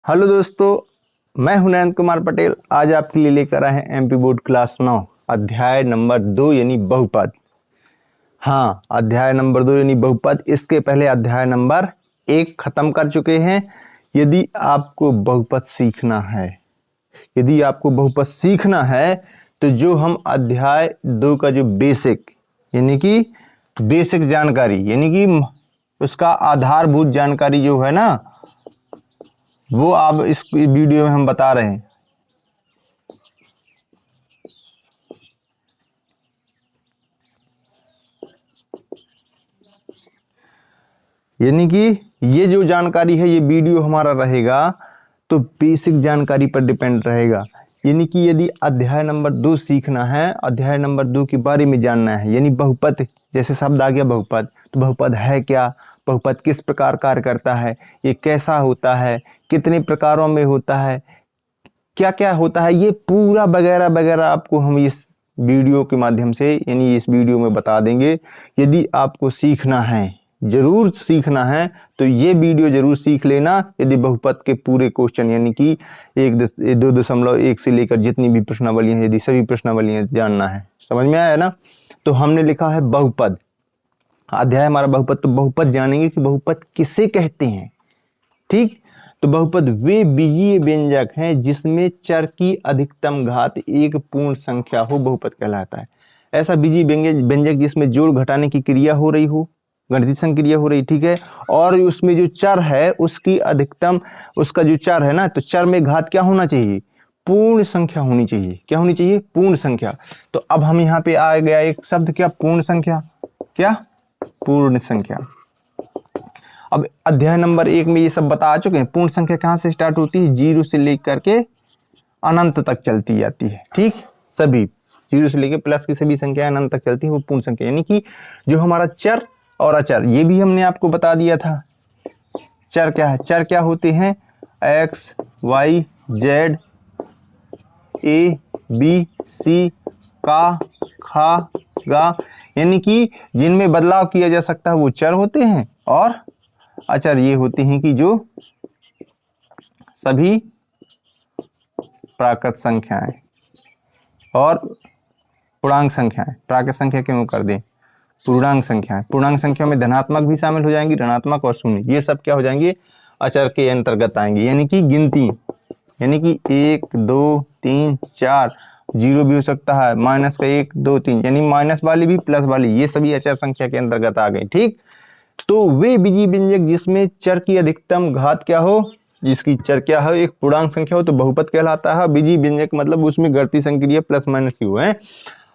Hello दोस्तों, मैं हूं नयन कुमार पटेल। आज आपके लिए लेकर आए हैं एमपी बोर्ड क्लास 9 अध्याय नंबर 2 यानी बहुपद। हाँ, अध्याय नंबर 2 यानी बहुपद। इसके पहले अध्याय नंबर 1 खत्म कर चुके हैं। यदि आपको बहुपद सीखना है तो जो हम अध्याय 2 का जो बेसिक यानी कि बेसिक जानकारी यानी कि उसका आधारभूत जानकारी जो है ना, वो आप इस वीडियो में हम बता रहे हैं। यानी कि ये जो जानकारी है, ये वीडियो हमारा रहेगा तो बेसिक जानकारी पर डिपेंड रहेगा। यानी कि यदि अध्याय नंबर 2 सीखना है, अध्याय नंबर 2 के बारे में जानना है, यानी बहुपद, जैसे शब्द आ गया बहुपद, तो बहुपद है क्या, बहुपद किस प्रकार कार्य करता है, ये कैसा होता है, कितने प्रकारों में होता है, क्या क्या होता है, ये पूरा वगैरह वगैरह आपको हम इस वीडियो के माध्यम से यानी इस वीडियो में बता देंगे। यदि आपको सीखना है, जरूर सीखना है, तो ये वीडियो जरूर सीख लेना। यदि बहुपद के पूरे क्वेश्चन यानी कि 2.1 से लेकर जितनी भी प्रश्नावलियां हैं, यदि सभी प्रश्नावलियां जानना है, समझ में आया ना। तो हमने लिखा है बहुपद, अध्याय हमारा बहुपद। तो बहुपद जानेंगे कि बहुपद किसे कहते हैं। ठीक, तो बहुपद वे बीजीय व्यंजक हैं जिसमें चर की अधिकतम घात एक पूर्ण संख्या हो, बहुपद कहलाता है। ऐसा बीजीय व्यंजक जिसमें जोड़ घटाने की क्रिया हो रही हो, गणितीय संक्रिया हो रही, ठीक है, और उसमें जो चर है उसकी अधिकतम, उसका जो चर है ना, तो चर में घात क्या होना चाहिए, पूर्ण संख्या होनी चाहिए। क्या होनी चाहिए, पूर्ण संख्या। तो अब हम यहाँ पे आ गया एक शब्द, क्या, पूर्ण संख्या। क्या, पूर्ण संख्या। अब अध्याय नंबर 1 में ये सब बता चुके हैं। पूर्ण संख्या कहाँ से स्टार्ट होती है, 0 से लेकर के अनंत तक चलती जाती है। ठीक, सभी 0 से लेकर प्लस की सभी संख्या अनंत तक चलती है, वो पूर्ण संख्या। यानी कि जो हमारा चर और अचर, ये भी हमने आपको बता दिया था। चर क्या है, चर क्या होते हैं, X Y Z A B C का खा गा, यानी कि जिनमें बदलाव किया जा सकता है वो चर होते हैं, और अचर ये होते हैं कि जो सभी प्राकृत संख्याएं और पूर्णांक संख्याएं, प्राकृत संख्या क्यों कर दें, पूर्णांक संख्याएं, पूर्णांक संख्या में धनात्मक भी शामिल हो जाएंगी, ऋणात्मक और शून्य, ये सब क्या हो जाएंगे, अचर के अंतर्गत आएंगे। यानी कि गिनती, यानी कि 1 2 3 4, 0 भी हो सकता है, माइनस का 1 2 3, यानी माइनस वाली भी प्लस वाली, ये सभी अचर संख्या के अंतर्गत आ गए। ठीक, तो वे बीजीय व्यंजक जिसमें चर की अधिकतम घात क्या हो, जिसकी चर क्या हो, एक पूर्णांक संख्या हो, तो बहुपद कहलाता है। बीजीय व्यंजक मतलब उसमें घटती संक्रिया प्लस माइनस की हो है।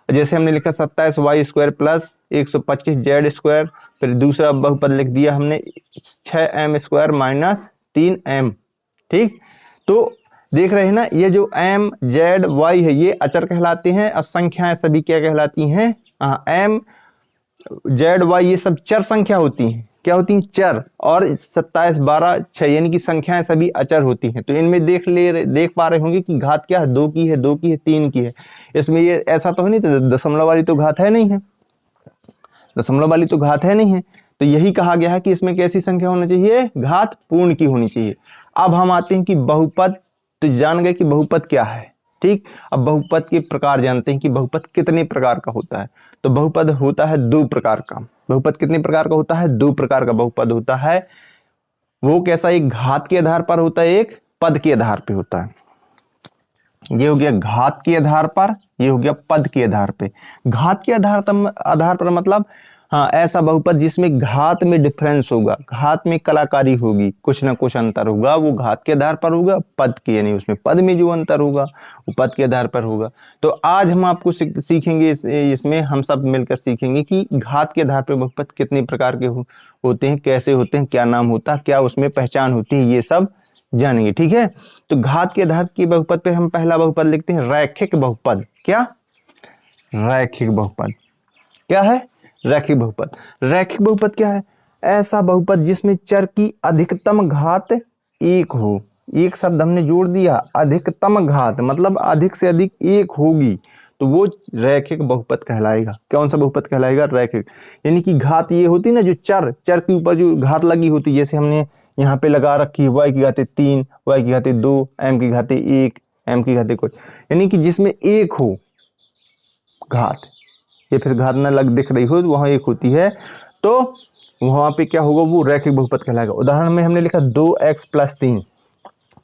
जैसे हमने लिखा 27y² प्लस 125z², फिर दूसरा बहुपद लिख दिया हमने 6m² माइनस 3m। ठीक, तो देख रहे हैं ना, ये जो m z y है ये अचर कहलाते हैं, और संख्याएं सभी क्या कहलाती हैं, m z y ये सब चर संख्या होती हैं। क्या होती हैं, चर। और 27 12 6 यानी कि संख्याएं सभी अचर होती हैं। तो इनमें देख पा रहे होंगे कि घात क्या है, 2 की है, 2 की है, 3 की है। इसमें ये ऐसा तो है नहीं, तो दशमलव वाली तो घात है नहीं है, दशमलव वाली तो घात है नहीं है। तो यही कहा गया है कि इसमें कैसी संख्या होनी चाहिए, घात पूर्ण की होनी चाहिए। अब हम आते हैं कि बहुपद, तो जान गए कि बहुपद क्या है। ठीक, अब बहुपद के प्रकार जानते हैं कि बहुपद कितने प्रकार का होता है। तो बहुपद होता है 2 प्रकार का। बहुपद कितने प्रकार का होता है, 2 प्रकार का बहुपद होता है। वो कैसा, एक घात के आधार पर होता है, एक पद के आधार पे होता है। ये हो गया घात के आधार पर, ये हो गया पद के आधार पे। घात के आधार पर मतलब, हाँ, ऐसा बहुपद जिसमें घात में डिफरेंस होगा, घात में कलाकारी होगी, कुछ ना कुछ अंतर होगा, वो घात के आधार पर होगा। पद के यानी उसमें पद में जो अंतर होगा वो पद के आधार पर होगा। तो आज हम आपको सीखेंगे, इसमें हम सब मिलकर सीखेंगे कि घात के आधार पर बहुपद कितने प्रकार के होते हैं, कैसे होते हैं, क्या नाम होता है, क्या उसमें पहचान होती है, ये सब जानेंगे। ठीक है, तो घात के आधार के बहुपद पे हम पहला बहुपद लिखते हैं रैखिक बहुपद। क्या, रैखिक बहुपद क्या है, रैखिक बहुपद। रैखिक बहुपद क्या है, ऐसा बहुपद जिसमें चर की अधिकतम घात 1 हो। एक शब्द हमने जोड़ दिया, अधिकतम घात मतलब अधिक से अधिक 1 होगी, तो वो रैखिक बहुपद कहलाएगा। कौन सा बहुपद कहलाएगा? रैखिक। यानी कि घात ये होती ना, जो चर के ऊपर जो घात लगी होती, जैसे हमने यहाँ पे लगा रखी है y की घाते 3, y की घाते 2, m की घाते 1, m की घाते कुछ, यानी कि जिसमें एक हो घात, ये फिर घात न लग दिख रही हो, वहाँ एक होती है, तो वहाँ पे क्या होगा? वो रैखिक बहुपद कहलाएगा। उदाहरण में हमने लिखा 2x + 3,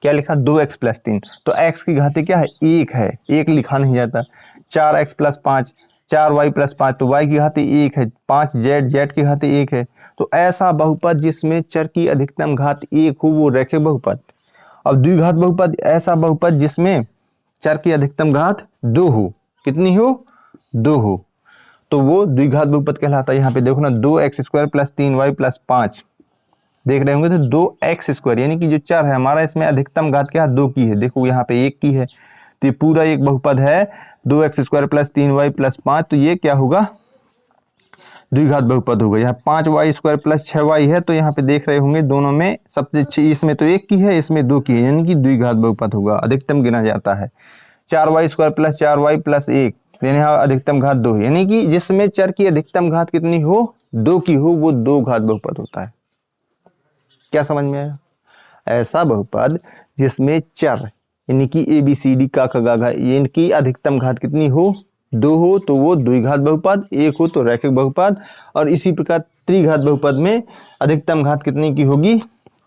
क्या लिखा? 2x + 3, तो x की घाते क्या है? 1 है, 1 लिखा नहीं जाता। 4x + 5, 4y + 5, तो y की घाते 1 है। 5z की घाते 1 है। तो ऐसा बहुपद जिसमें चर की अधिकतम घात 1 हो, वो रैखिक बहुपद। अब द्विघात बहुपद, ऐसा बहुपद जिसमें चर की अधिकतम घात 2 हो। कितनी हो? 2 हो, तो वो द्विघात बहुपद कहलाता है। यहाँ पे देखो ना, 2x² + 3y + 5 देख रहे होंगे, तो 2x², यानी कि जो चर है हमारा, इसमें अधिकतम घात क्या है? 2 की है। देखो यहाँ पे 1 की है, तो ये पूरा एक बहुपद है 2x² + 3y + 5, तो ये क्या होगा? द्विघात बहुपद होगा। यहाँ 5y² + 6y है, तो यहाँ पे देख रहे होंगे दोनों में सबसे अच्छी, इसमें तो 1 की है, इसमें 2 की है, यानी कि द्विघात बहुपद होगा, अधिकतम गिना जाता है। 4y² + 4y + 1, यानी यहाँ अधिकतम घात 2 है, यानी कि जिसमें चर की अधिकतम घात कितनी हो? 2 की हो, वो 2 घात बहुपद होता है। क्या समझ में आया? ऐसा बहुपद जिसमें चर, यानी कि ABCD का गा, इनकी अधिकतम घात कितनी हो? 2 हो, तो वो द्विघात बहुपद। 1 हो तो रैखिक बहुपद। और इसी प्रकार त्रिघात बहुपद में अधिकतम घात कितनी की होगी?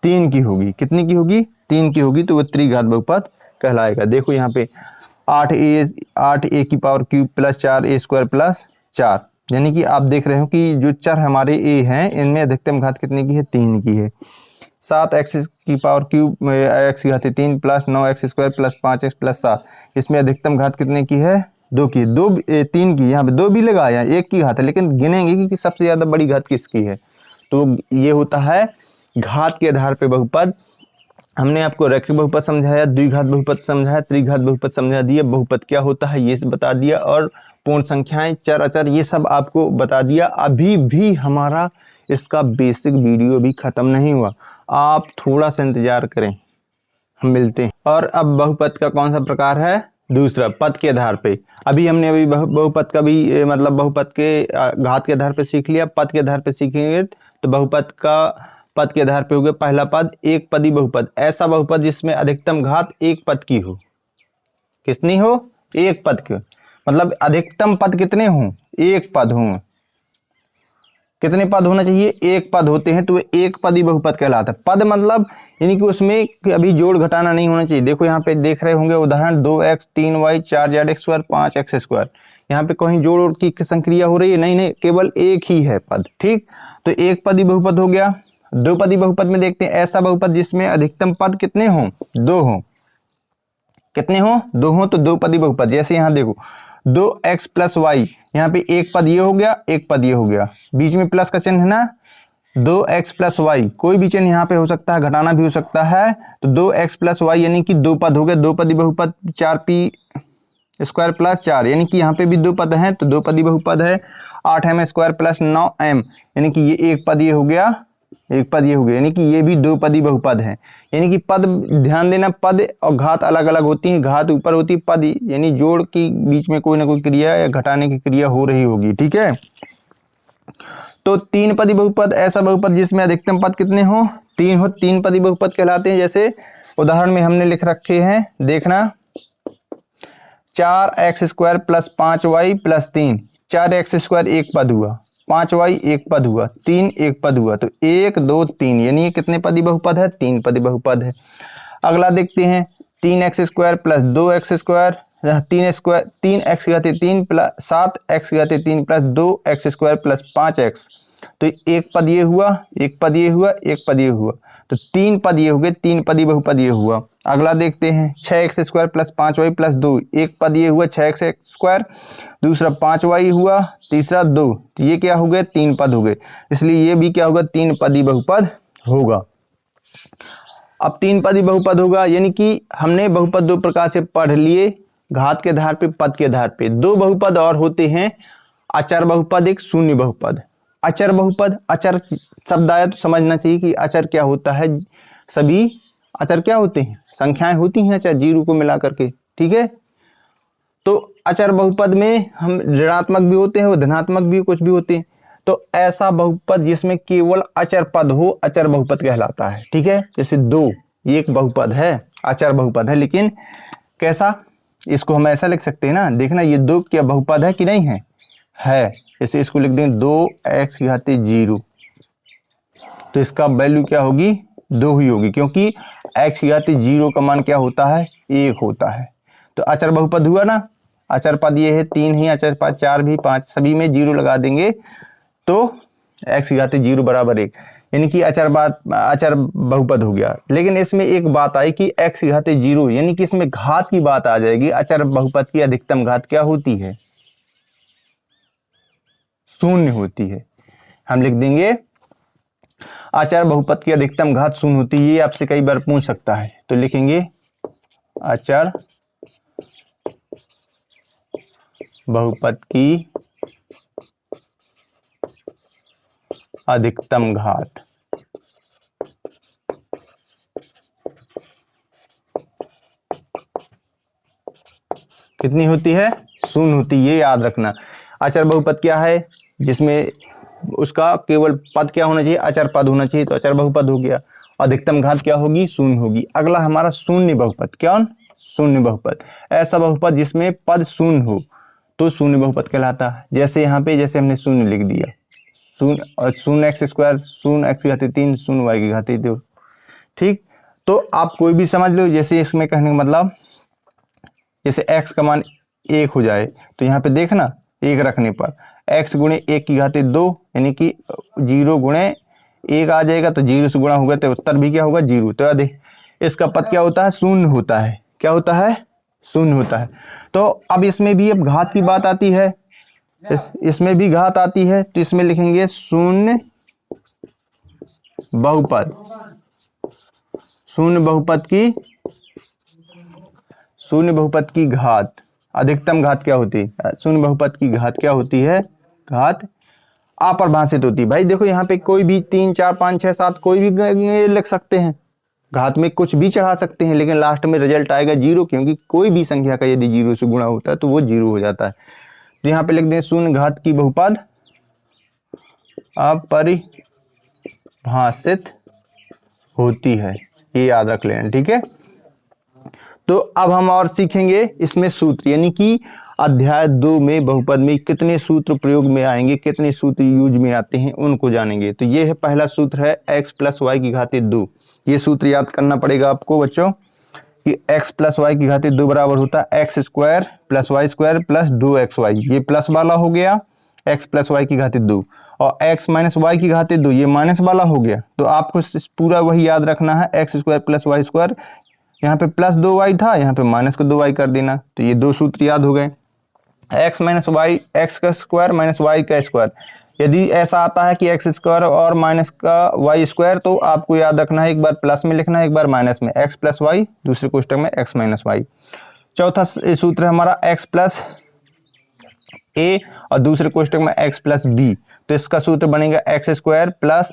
3 की होगी। कितनी की होगी? 3 की होगी, तो वो त्रिघात बहुपद कहलाएगा। देखो यहाँ पे 8a³ + 4a² + 4, यानी कि आप देख रहे हो कि जो चर हमारे a हैं, इनमें अधिकतम घात कितने की है? 3 की है। 7x³ x की घाते 3 + 9x² + 5x + 7, इसमें अधिकतम घात कितने की है? 2 की। 3 की, यहाँ पे 2 भी लगाया, 1 की घात है, लेकिन गिनेंगे कि सबसे ज़्यादा बड़ी घात किसकी है। तो ये होता है घात के आधार पे बहुपद। हमने आपको रैखिक बहुपद समझाया, द्विघात बहुपद समझाया, त्रिघात बहुपद समझा दिया, बहुपद क्या होता है ये बता दिया, और पूर्ण संख्याएं, चर, अचर, ये सब आपको बता दिया। अभी भी हमारा इसका बेसिक वीडियो भी खत्म नहीं हुआ, आप थोड़ा सा इंतजार करें, हम मिलते हैं। और अब बहुपद का कौन सा प्रकार है? दूसरा, पद के आधार पे। अभी हमने बहुपद का भी मतलब बहुपद के घात के आधार पे सीख लिया, पद के आधार पे सीखेंगे तो बहुपद का पद के आधार पे हो गया। पहला पद, एक पदी बहुपद, ऐसा बहुपद जिसमें अधिकतम घात एक पद की हो। कितनी हो? एक पद की, मतलब अधिकतम पद कितने हों? एक पद हों। कितने पद होना चाहिए? एक पद होते हैं, तो एक पदी बहुपद कहलाता है। पद मतलब यानी कि उसमें अभी जोड़ घटाना नहीं होना चाहिए। देखो यहाँ पे देख रहे होंगे उदाहरण, 2x 3y 4z² 5x², यहाँ पे कहीं जोड़ की संक्रिया हो रही है? नहीं, केवल एक ही है पद। ठीक, तो एक पदी बहुपद हो गया। दो पदी बहुपद में देखते हैं, ऐसा बहुपद जिसमें अधिकतम पद कितने हों? 2 हों। कितने हों? 2 हों, तो दो पदी बहुपद। जैसे यहाँ देखो 2x + y, यहाँ पे एक पद ये हो गया, एक पद ये हो गया, बीच में प्लस का चिन्ह है ना। 2x + y, कोई भी चिन्ह यहाँ पे हो सकता है, घटाना भी हो सकता है, तो 2x + y यानी कि 2 पद हो गए, दो पदी बहुपद। 4p² + 4, यानी कि यहाँ पे भी 2 पद हैं, तो 2 पदी बहुपद है। 8m² + 9m, यानी कि ये एक पद ये हो गया, एक पद ये हो गया, यानी कि ये भी 2 पदी बहुपद है। यानी कि पद, ध्यान देना, पद और घात अलग अलग होती हैं। घात ऊपर होती है, पद यानी जोड़ की बीच में कोई ना कोई क्रिया या घटाने की क्रिया हो रही होगी। ठीक है, तो 3 पदी बहुपद, ऐसा बहुपद जिसमें अधिकतम पद कितने हो? 3 हो, 3 पदी बहुपद कहलाते हैं। जैसे उदाहरण में हमने लिख रखे हैं, देखना, 4x² + 5y + 3, 4x² एक पद हुआ, 5y एक पद हुआ, 3 एक पद हुआ, तो 1 2 3, यानी ये कितने पदी बहुपद है? 3 पदी बहुपद है। अगला देखते हैं, 3x² + 2x², 3x की घाते 3 + 7x की घाते 3 + 2x² + 5x, तो एक पद ये हुआ, एक पद ये हुआ, एक पद ये हुआ, तो 3 पद ये हो गए, 3 पदी बहुपद ये हुआ। अगला देखते हैं, 6x² + 5y + 2, एक पद ये हुआ 6x², दूसरा 5y हुआ, तीसरा 2, तो ये क्या हो गए? 3 पद हो गए, इसलिए ये भी क्या होगा? 3 पदी बहुपद होगा। अब 3 पदी बहुपद होगा, यानी कि हमने बहुपद 2 प्रकार से पढ़ लिए, घात के आधार पे, पद के आधार पे। 2 बहुपद और होते हैं, अचर बहुपद, एक शून्य बहुपद। अचर बहुपद, अचर शब्द आया तो समझना चाहिए कि अचर क्या होता है। सभी अचर क्या होते हैं? संख्याएं होती हैं अचर, जीरो को मिला करके। ठीक है, तो अचर बहुपद में हम ऋणात्मक भी होते हैं और धनात्मक भी कुछ भी होते हैं। तो ऐसा बहुपद जिसमें केवल अचर पद हो अचर बहुपद कहलाता है। ठीक है, जैसे 2 ये एक बहुपद है, अचर बहुपद है, लेकिन कैसा, इसको हम ऐसा लिख सकते हैं ना, देखना ये 2 क्या बहुपद है कि नहीं है, जैसे इसको लिख दें 2x की घात 0, तो इसका वैल्यू क्या होगी, 2 ही होगी, क्योंकि x की घात 0 का मान क्या होता है, 1 होता है। तो अचर बहुपद हुआ ना, अचर पद ये है 3 ही, अचर पद 4 भी, 5 सभी में 0 लगा देंगे तो x की घात 0 बराबर 1, यानी कि अचर बहुपद हो गया। लेकिन इसमें एक बात आई कि x की घात 0, यानी कि इसमें घात की बात आ जाएगी। अचर बहुपद की अधिकतम घात क्या होती है, 0 होती है। हम लिख देंगे अचर बहुपद की अधिकतम घात 0 होती है, ये आपसे कई बार पूछ सकता है, तो लिखेंगे अचर बहुपद की अधिकतम घात कितनी होती है, 0 होती है, ये याद रखना। अचर बहुपद क्या है, जिसमें उसका केवल पद क्या होना चाहिए, अचर पद होना चाहिए, तो अचर बहुपद हो गया। अधिकतम घात क्या होगी, 0 होगी। अगला हमारा शून्य बहुपद, क्या शून्य बहुपद, ऐसा बहुपद जिसमें पद 0 हो तो शून्य बहुपद कहलाता है। जैसे यहाँ पे जैसे हमने 0 लिख दिया, 0x स्क्वायर, 0x की घात 3, 0y की घात 2। ठीक, तो आप कोई भी समझ लो, जैसे इसमें कहने का मतलब जैसे x का मान 1 हो जाए, तो यहाँ पे देखना 1 रखने पर x गुणे 1 की घात 2, यानी कि 0 गुणे 1 आ जाएगा, तो 0 से गुणा होगा तो उत्तर भी क्या होगा, 0। तो याद इसका पद क्या होता है, 0 होता है। क्या होता है, 0 होता है। तो अब इसमें भी अब घात की बात आती है, इसमें भी घात आती है, तो इसमें लिखेंगे शून्य बहुपद, शून्य बहुपद की घात, अधिकतम घात क्या होती है, शून्य बहुपद की घात क्या होती है, घात अपरिभाषित होती है। भाई देखो यहाँ पे कोई भी 3 4 5 6 7 कोई भी लिख सकते हैं, घात में कुछ भी चढ़ा सकते हैं, लेकिन लास्ट में रिजल्ट आएगा 0, क्योंकि कोई भी संख्या का यदि 0 से गुणा होता है तो वो 0 हो जाता है। तो यहाँ पे लिख दें शून्य घात की बहुपद अपरिभाषित होती है, ये याद रख लेना। ठीक है, तो अब हम और सीखेंगे इसमें सूत्र, यानी कि अध्याय 2 में बहुपद में कितने सूत्र प्रयोग में आएंगे, कितने सूत्र यूज में आते हैं, उनको जानेंगे। तो ये है पहला सूत्र है x + y की घात 2। ये सूत्र याद करना पड़ेगा आपको बच्चों कि x + y की घात 2 बराबर होता है x² + y² + 2xy। ये प्लस वाला हो गया x + y की घात 2, और x - y की घात 2 ये माइनस वाला हो गया। तो आपको पूरा वही याद रखना है, x² + y², यहाँ पे प्लस 2y था, यहाँ पे माइनस का 2y कर देना। तो ये 2 सूत्र याद हो गए। x - y, x का स्क्वायर माइनस y का स्क्वायर, यदि ऐसा आता है कि x² और माइनस का y², तो आपको याद रखना है, एक बार प्लस में लिखना है, एक बार माइनस में, x + y, दूसरे कोष्टक में x - y। चौथा सूत्र है हमारा x + a और दूसरे कोष्टक में x + b, तो इसका सूत्र बनेगा x² +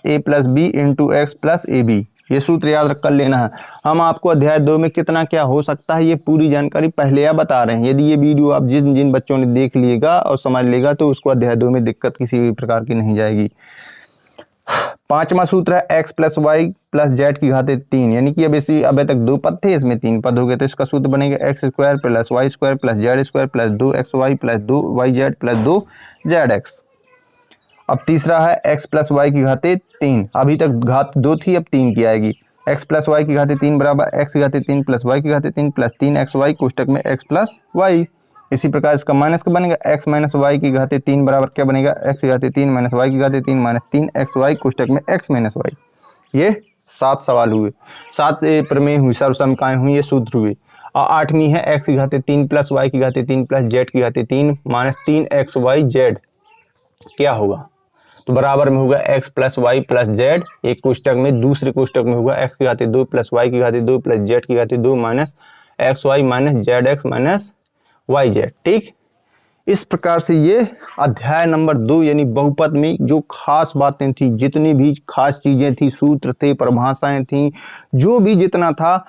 a + b × x + ab। ये सूत्र याद रख कर लेना है। हम आपको अध्याय 2 में कितना क्या हो सकता है ये पूरी जानकारी पहले आप बता रहे हैं। यदि ये वीडियो आप जिन बच्चों ने देख लिएगा और समझ लेगा तो उसको अध्याय 2 में दिक्कत किसी भी प्रकार की नहीं जाएगी। पांचवा सूत्र है x + y + z की घात 3, यानी कि अब तक 2 पद थे, इसमें 3 पद हो गए, तो इसका सूत्र बनेगा x² + y² + z² + 2xy + 2yz + 2zx। अब तीसरा है x + y की घात 3, अभी तक घात 2 थी, अब 3 की आएगी। x + y की घात 3 बराबर x की घात 3 + y की घात 3 + 3xy कोष्टक में x + y। इसी प्रकार इसका माइनस का बनेगा x - y की घात 3 बराबर क्या बनेगा, x की घात 3 - y की घात 3 - 3xy कोष्टक में x - y। ये 7 सवाल हुए, 7 प्रमेय हुई, सर्वसमकाएं हुई, ये सूत्र हुए। और 8वीं है x की घात 3 + y की घात 3 + z की घात 3 - 3xyz, क्या होगा, तो बराबर में होगा x + y + z, एक कोष्टक में, दूसरे कोष्टक में होगा x की घात 2 + y की घात 2 + z की घात 2 - xy - zx - yz। ठीक, इस प्रकार से ये अध्याय नंबर 2 यानी बहुपद में जो खास बातें थी, जितनी भी खास चीजें थी, सूत्र थे, परिभाषाएं थी, जो भी जितना था,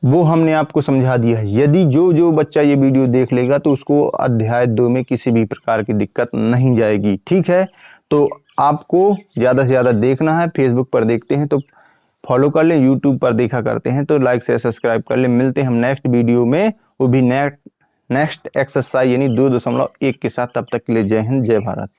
वो हमने आपको समझा दिया है। यदि जो बच्चा ये वीडियो देख लेगा तो उसको अध्याय 2 में किसी भी प्रकार की दिक्कत नहीं जाएगी। ठीक है, तो आपको ज़्यादा से ज़्यादा देखना है। फेसबुक पर देखते हैं तो फॉलो कर लें, यूट्यूब पर देखा करते हैं तो लाइक से सब्सक्राइब कर लें। मिलते हैं हम नेक्स्ट वीडियो में, वो भी नेक्स्ट एक्सरसाइज यानी 2.1 के साथ। तब तक के लिए जय हिंद, जय भारत।